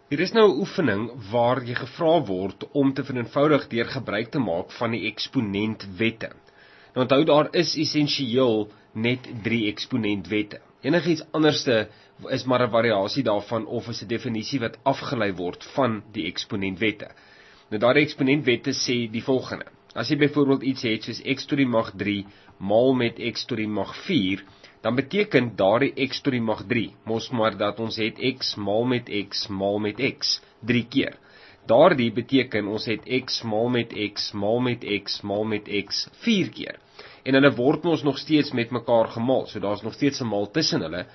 Hier is nou 'n oefening waar jy gevra word om te vereenvoudig deur gebruik te maak van die eksponentwette. Nou onthou daar is essensieel net 3 eksponentwette. Enigiets anderste is maar 'n variasie daarvan of is 'n definisie wat afgelei word van die eksponentwette. Nou daardie eksponentwette sê die volgende. As jy byvoorbeeld iets het soos x tot die mag 3 maal met x tot die mag 4, dan beteken daardie x tot die mag 3, mos maar dat ons het x maal met x maal met x 3 keer. Daardie beteken ons het x maal met x maal met x maal met x 4 keer. En hulle word ons nog steeds met mekaar gemaal, so daar's nog steeds 'n maal tussen hulle.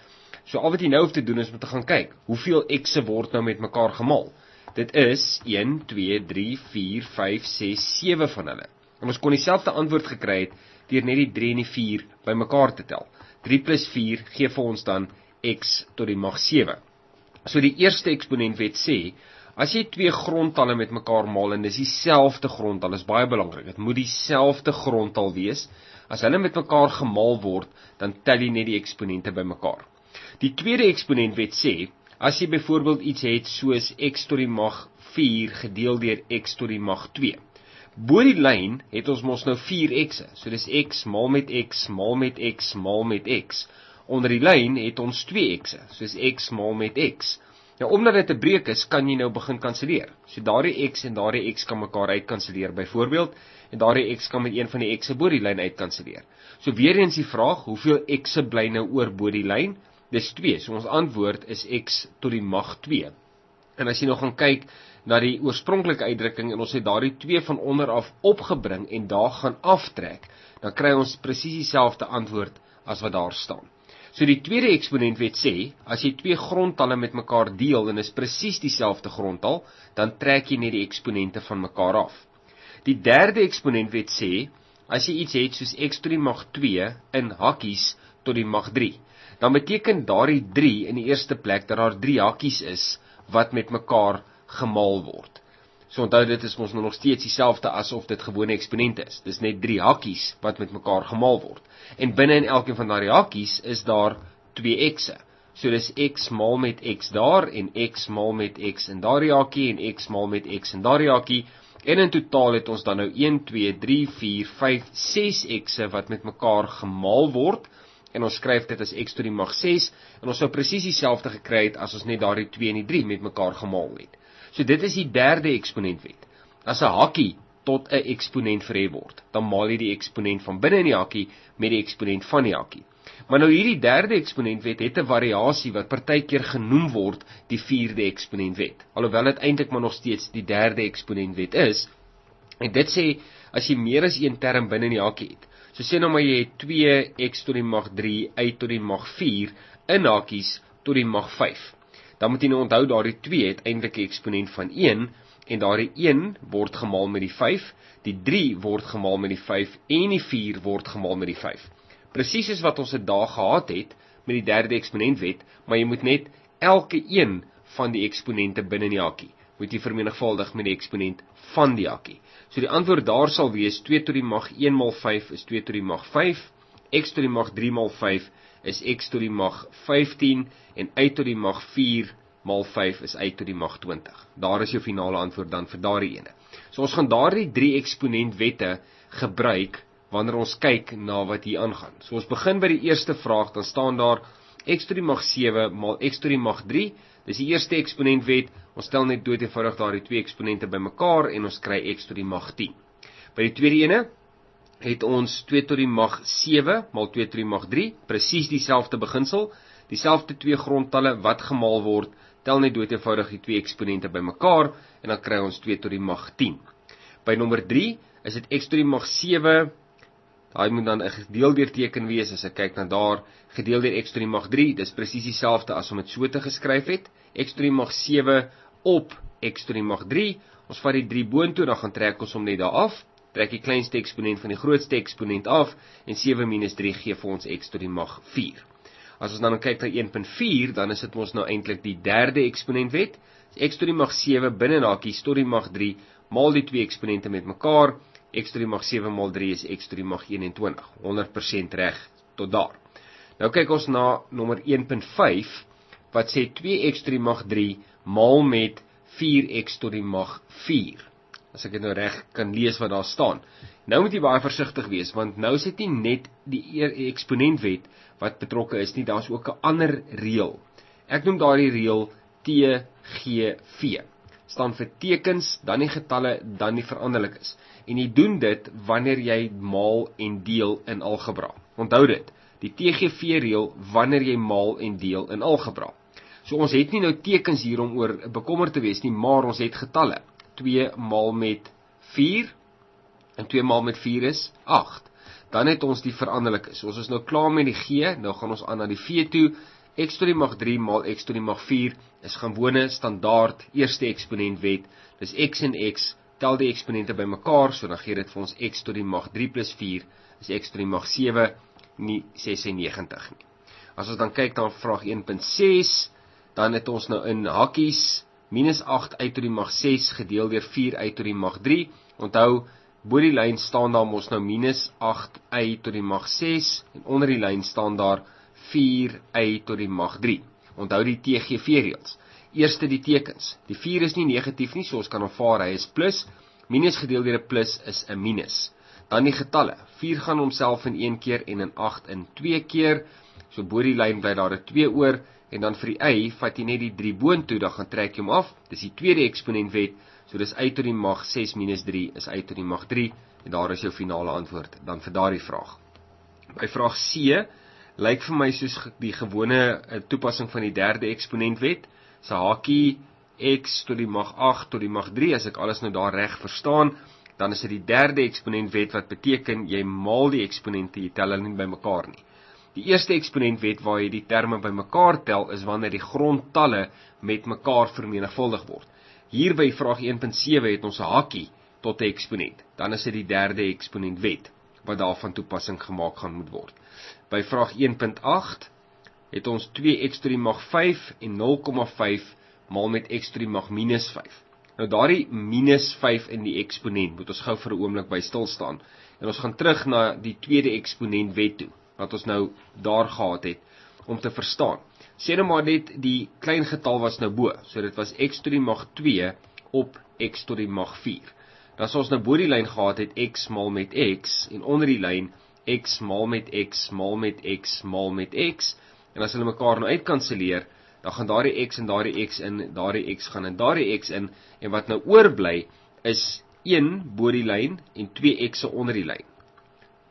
So al wat jy nou hoef te doen is om te gaan kyk, hoeveel x'e word nou met mekaar gemaal? Dit is 1, 2, 3, 4, 5, 6, 7 van hulle. En ons kon dieselfde antwoord gekry het deur net die 3 en die 4 by mekaar te tel. 3 plus 4 gee vir ons dan x tot die mag 7. So die eerste eksponentwet sê, as jy twee grondtalle met mekaar maal en dis dieselfde grondtal, is baie belangrik, dit moet dieselfde grondtal wees. As hulle met mekaar gemaal word, dan tel jy net die eksponente by mekaar. Die tweede eksponentwet sê, as jy byvoorbeeld iets het soos x tot die mag 4 gedeel deur x tot die mag 2. Bo die lyn het ons mos nou 4 x'e, so dis x maal met x maal met x maal met x. Onder die lyn het ons 2 x'e, soos x maal met x. Nou omdat dit 'n breek is, kan jy nou begin kanselleer. So daardie x en daardie x kan mekaar uitkanselleer byvoorbeeld, en daardie x kan met een van die x'e bo die lyn uitkanselleer. So weer eens die vraag, hoeveel x'e bly nou oor bo die lyn? Dis 2, so ons antwoord is x tot die mag 2. En as jy nog gaan kyk na die oorspronklike uitdrukking en ons het daardie 2 van onder af opgebring en daar gaan aftrek, dan kry ons presies dieselfde antwoord as wat daar staan. So die tweede eksponentwet sê, as jy twee grondtalle met mekaar deel en is presies dieselfde grondtal, dan trek jy net die eksponente van mekaar af. Die derde eksponentwet sê, as jy iets het soos x tot die mag 2 in hakkies tot die mag 3, dan beteken daardie 3 in die eerste plek dat daar 3 hakkies is wat met mekaar gemaal word. So onthou dit is ons nog steeds dieselfde asof dit gewone eksponente is. Dis net 3 hakkies wat met mekaar gemaal word. En binne in elkeen van daardie hakkies is daar 2 x'e. So dis x maal met x daar en x maal met x in daardie hakkie en x maal met x in daardie hakkie. En in totaal het ons dan nou 1, 2, 3, 4, 5, 6 x'e wat met mekaar gemaal word. En ons skryf dit as x tot die mag 6, en ons sou presies dieselfde gekry het as ons net daardie 2 en die 3 met mekaar gemaal het. So dit is die derde eksponentwet. As 'n hakkie tot 'n eksponent verhef word, dan maal jy die eksponent van binne in die hakkie met die eksponent van die hakkie. Maar nou hierdie derde eksponentwet het 'n variasie wat partykeer genoem word die vierde eksponentwet. Alhoewel dit eintlik maar nog steeds die derde eksponentwet is. En dit sê, as jy meer as een term binne in die hakkie het, so sê nou maar jy het 2x tot die mag 3 uit tot die mag 4 in hakkies tot die mag 5. Dan moet jy nou onthou daardie 2 het eintlik 'n eksponent van 1 en daardie 1 word gemaal met die 5, die 3 word gemaal met die 5 en die 4 word gemaal met die 5. Presies soos wat ons dit daar gehad het met die derde eksponentwet, maar jy moet net elke een van die eksponente binne in die hakkie moet jy vermenigvuldig met die eksponent van die hakkie. So die antwoord daar sal wees 2 tot die mag 1 maal 5 is 2 tot die mag 5, x tot die mag 3 maal 5 is x tot die mag 15 en uit tot die mag 4 maal 5 is uit tot die mag 20. Daar is jou finale antwoord dan vir daardie ene. So ons gaan daardie 3 eksponentwette gebruik wanneer ons kyk na wat hier aangaan. So ons begin by die eerste vraag, dan staan daar x tot die mag 7 maal x tot die mag 3. Dis die eerste eksponentwet. Ons stel net dood eenvoudig daardie twee eksponente bymekaar en ons kry x tot die mag 10. By die tweede ene het ons 2 tot die mag 7 maal 2 tot die mag 3, presies dieselfde beginsel, dieselfde twee grondtalle wat gemaal word, tel net dood eenvoudig die twee eksponente bymekaar en dan kry ons 2 tot die mag 10. By nommer 3 is dit x tot die mag 7, daai moet dan 'n gedeeldeurteken wees as ek kyk na daar, gedeel deur x tot die mag 3, dis presies dieselfde as om dit so te geskryf het, x tot die mag 7 op x tot die mag 3, ons vat die 3 boontoe, dan gaan trek ons hom net daar af, trek die kleinste eksponent van die grootste eksponent af, en 7 minus 3 gee vir ons x tot die mag 4. As ons dan kyk na 1.4, dan is dit ons nou eintlik die derde eksponentwet, x tot die mag 7 binne in hakkies tot die mag 3, maal die twee eksponente met mekaar, x tot die mag 7 maal 3 is x tot die mag 21, 100% reg tot daar. Nou kyk ons na nommer 1.5, wat sê 2x tot die mag 3 maal met 4x tot die mag 4. As ek dit nou reg kan lees wat daar staan. Nou moet jy baie versigtig wees, want nou is dit nie net die eksponentwet wat betrokke is nie, daar is ook 'n ander reël. Ek noem daardie reël TGV. Staan vir tekens, dan die getalle, dan die veranderlikes. En jy doen dit wanneer jy maal en deel in algebra. Onthou dit, die TGV reël wanneer jy maal en deel in algebra. So ons het nie nou tekens hier om oor bekommerd te wees nie, maar ons het getalle. 2 maal met 4 en 2 maal met 4 is 8. Dan het ons die veranderlikes. Ons is nou klaar met die G, nou gaan ons aan na die V toe. X tot die mag 3 maal x tot die mag 4 is gewone standaard eerste eksponentwet. Dis x en x, tel die eksponente bymekaar, so dan gee dit vir ons x tot die mag 3 plus 4 is x tot die mag 7, nie 96 nie. As ons dan kyk na vraag 1.6, dan het ons nou in hakkies minus 8 uit tot die mag 6 gedeel deur 4 uit tot die mag 3. Onthou, bo die lyn staan daar mos nou minus 8y tot die mag 6 en onder die lyn staan daar 4y tot die mag 3. Onthou die TGV-reëls. Eerste die tekens. Die 4 is nie negatief nie, so ons kan aanvaar hy is plus. Minus gedeel deur 'n plus is 'n minus. Dan die getalle. 4 gaan homself in 1 keer en in 8 in 2 keer. So bo die lyn bly daar 'n 2 oor. En dan vir die y, vat jy net die 3 boontoe, dan gaan trek jy hom af. Dis die tweede eksponentwet. So dis y tot die mag 6 minus 3 is y tot die mag 3. En daar is jou finale antwoord dan vir daardie vraag. By vraag C, lyk vir my soos die gewone toepassing van die derde eksponentwet. Sy hakie x tot die mag 8 tot die mag 3, as ek alles nou daar reg verstaan, dan is dit die derde eksponentwet wat beteken jy maal die eksponente, jy tel hulle nie bymekaar nie. Die eerste eksponentwet waar jy die terme bymekaar tel is wanneer die grondtalle met mekaar vermenigvuldig word. Hier by vraag 1.7 het ons 'n hakie tot 'n eksponent. Dan is dit die derde eksponentwet wat daarvan toepassing gemaak gaan moet word. By vraag 1.8 het ons 2x tot die mag 5 en 0,5 maal met x tot die mag minus 5. Nou daardie minus 5 in die eksponent moet ons gou vir 'n oomblik by stil staan. En ons gaan terug na die tweede eksponentwet toe, wat ons nou daar gehad het, om te verstaan. Sê nou maar net die klein getal was nou bo, so dit was x tot die mag 2 op x tot die mag 4. Dan as ons nou bo die lyn gehad het x maal met x, en onder die lyn x maal met x maal met x maal met x, en as hulle mekaar nou uitkanselleer, dan gaan daardie x en daardie x in, daardie x gaan in daardie x in, en wat nou oorbly is 1 bo die lyn en 2 x'e onder die lyn.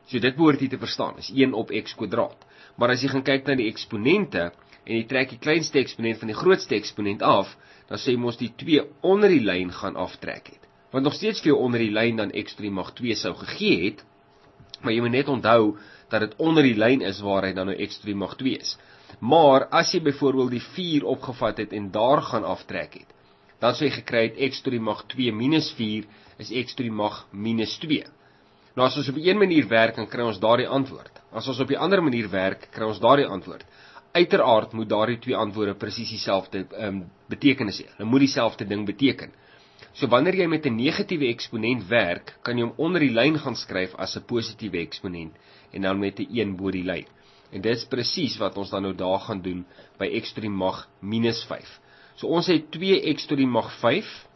So dit behoort jy te verstaan, is 1 op x kwadraat. Maar as jy gaan kyk na die eksponente, en jy trek die kleinste eksponent van die grootste eksponent af, dan sê ons die 2 onder die lyn gaan aftrek het. Want nog steeds vir jou onder die lyn dan x tot die mag 2 sou gegee het, maar jy moet net onthou dat dit onder die lyn is waar hy dan nou x tot die mag 2 is. Maar as jy byvoorbeeld die 4 opgevat het en daar gaan aftrek het, dan sou jy gekry het x tot die mag 2 minus 4 is x tot die mag minus 2. Nou as ons op een manier werk, dan kry ons daardie antwoord. As ons op die ander manier werk, kry ons daardie antwoord. Uiteraard moet daardie twee antwoorde presies dieselfde betekenis hê. Hulle moet dieselfde ding beteken. So wanneer jy met 'n negatiewe eksponent werk, kan jy hom onder die lyn gaan skryf as 'n positiewe eksponent en dan met 'n 1 bo die lyn. En dit is presies wat ons dan nou daar gaan doen by x tot die mag minus 5. So ons het 2x tot die mag 5,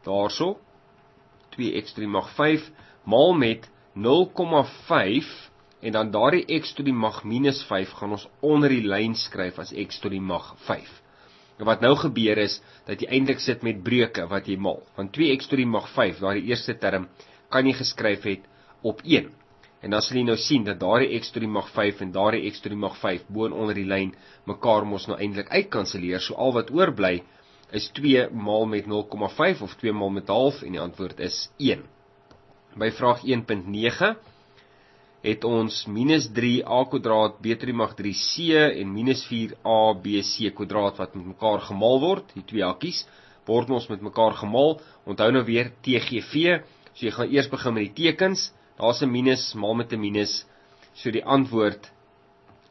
daarso, 2x tot die mag 5, maal met 0,5, en dan daardie x tot die mag minus 5 gaan ons onder die lyn skryf as x tot die mag 5. En wat nou gebeur is, dat jy eintlik sit met breuke wat jy maal. Want 2x tot die mag 5, daardie eerste term, kan jy geskryf het op 1. En dan sal jy nou sien, dat daardie x tot die mag 5 en daardie x tot die mag 5, bo en onder die lyn, mekaar mos nou eintlik uitkanselleer, so al wat oorbly, is 2 maal met 0,5, of 2 maal met half, en die antwoord is 1. By vraag 1.9, het ons minus 3a kwadraat b tot die mag 3c en minus 4a bc kwadraat wat met mekaar gemaal word, die twee hakkies, word ons met mekaar gemaal. Onthou nou weer TGV, so jy gaan eers begin met die tekens, daar is 'n minus, maal met 'n minus, so die antwoord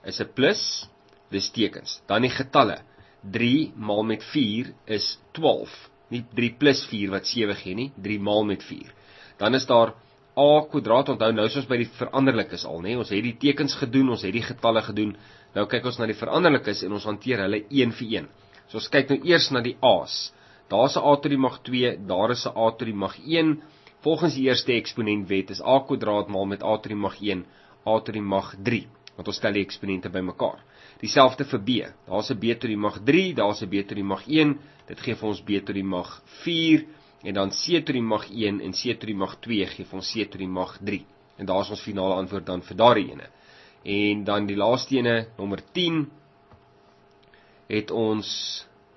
is 'n plus, dis tekens. Dan die getalle, 3 maal met 4 is 12, nie 3 plus 4 wat 7 gee nie, 3 maal met 4. Dan is daar a kwadraat, onthou nou soos by die veranderlikes al, né? Ons het die tekens gedoen, ons het die getalle gedoen. Nou kyk ons na die veranderlikes en ons hanteer hulle een vir een. So ons kyk nou eers na die a's. Daar is 'n a tot die mag 2, daar is 'n a tot die mag 1. Volgens die eerste eksponentwet is a kwadraat maal met a tot die mag 1, a tot die mag 3, want ons stel die eksponente bymekaar. Dieselfde vir b. Daar is 'n b tot die mag 3, daar is 'n b tot die mag 1. Dit gee vir ons b tot die mag 4 en dan c tot die mag 1 en c tot die mag 2 gee vir ons c tot die mag 3. En daar is ons finale antwoord dan vir daardie ene. En dan die laaste ene, nommer 10, het ons,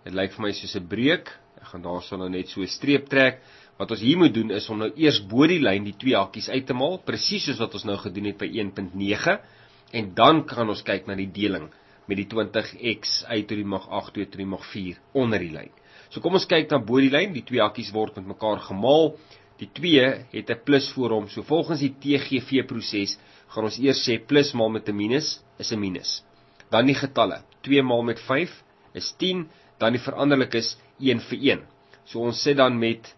dit lyk vir my soos 'n breuk. Ek gaan daarso nou net so 'n streep trek. Wat ons hier moet doen is om nou eers bo die lyn die twee hakkies uit te maal, presies soos wat ons nou gedoen het by 1.9, en dan kan ons kyk na die deling met die 20x uit tot die mag 8 tot die mag 4 onder die lyn. So kom ons kyk na bo die lyn, die twee hakkies word met mekaar gemaal. Die 2 het 'n plus voor hom. So volgens die TGV proses gaan ons eers sê plus maal met 'n minus is 'n minus. Dan die getalle, 2 maal met 5 is 10, dan die veranderlikes 1 vir 1. So ons sit dan met,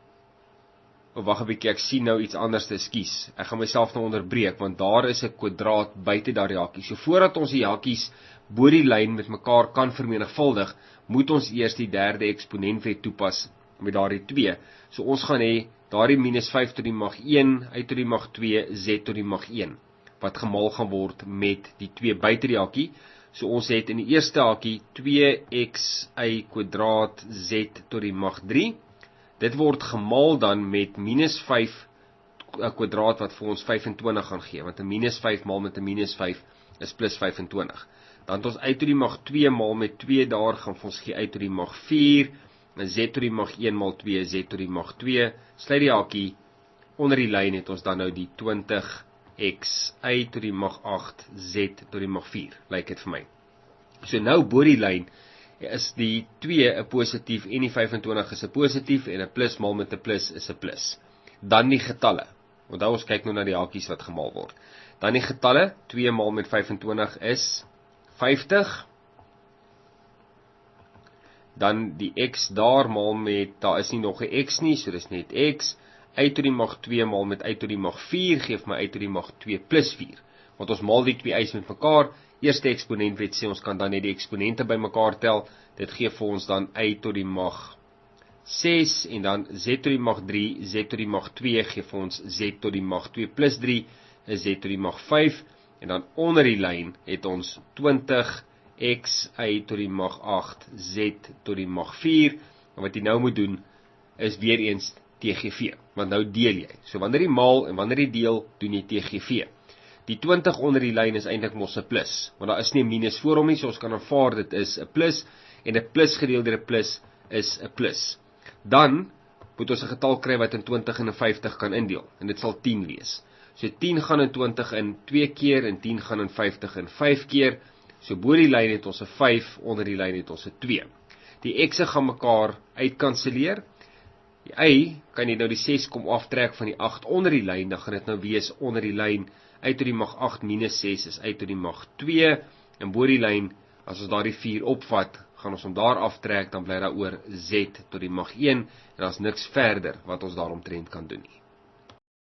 wag 'n bietjie, ek sien nou iets anders, ekskuus. Ek gaan myself nou onderbreek want daar is 'n kwadraat buite daardie hakkie. So voordat ons die hakkies bo die lyn met mekaar kan vermenigvuldig, moet ons eers die derde eksponentwet toepas met daardie 2. So ons gaan hê daardie minus 5 tot die mag 1 uit tot die mag 2 z tot die mag 1 wat gemaal gaan word met die 2 buite die hakkie. So ons het in die eerste hakkie 2xy kwadraat z tot die mag 3. Dit word gemaal dan met minus 5 kwadraat wat vir ons 25 gaan gee, want 'n minus 5 maal met 'n minus 5 is plus 25. Dan het ons uit tot die mag 2 maal met 2 daar, gaan vir ons gee uit tot die mag 4, en z tot die mag 1 maal 2, z tot die mag 2, sluit die hakkie, onder die lyn het ons dan nou die 20x uit tot die mag 8, z tot die mag 4, lyk dit vir my. So nou bo die lyn is die 2 'n positief en die 25 is 'n positief en 'n plus maal met 'n plus is 'n plus. Dan die getalle. Onthou ons kyk nou na die hakies wat gemaal word. Dan die getalle, 2 maal met 25 is 50. Dan die x daar maal met, daar is nie nog 'n x nie, so dis net x. Uit tot die mag 2 maal met uit tot die mag 4 gee my uit tot die mag 2 plus 4. Want ons maal die twee eis met mekaar. Eerste eksponentwet sê ons kan dan net die eksponente bymekaar tel. Dit gee vir ons dan uit tot die mag 6 en dan z tot die mag 3, z tot die mag 2 gee vir ons z tot die mag 2 plus 3 is z tot die mag 5 en dan onder die lyn het ons 20x uit tot die mag 8, z tot die mag 4. En wat jy nou moet doen is weer eens TGV, want nou deel jy. So wanneer jy maal en wanneer jy deel, doen jy TGV. Die 20 onder die lyn is eintlik mos 'n plus, want daar is nie 'n minus voor hom nie, so ons kan aanvaar dit is 'n plus en 'n plus gedeel deur 'n plus is 'n plus. Dan moet ons 'n getal kry wat in 20 en in 50 kan indeel en dit sal 10 wees. So 10 gaan in 20 in 2 keer en 10 gaan in 50 in 5 keer. So bo die lyn het ons 'n 5, onder die lyn het ons 'n 2. Die x'e gaan mekaar uitkanselleer. Die y kan jy nou die 6 kom aftrek van die 8 onder die lyn, dan gaan dit nou wees onder die lyn uit tot die mag 8 minus 6 is uit tot die mag 2 en bo die lyn as ons daardie 4 opvat, gaan ons hom daar aftrek, dan bly daar oor z tot die mag 1 en daar's niks verder wat ons daaromtrent kan doen nie.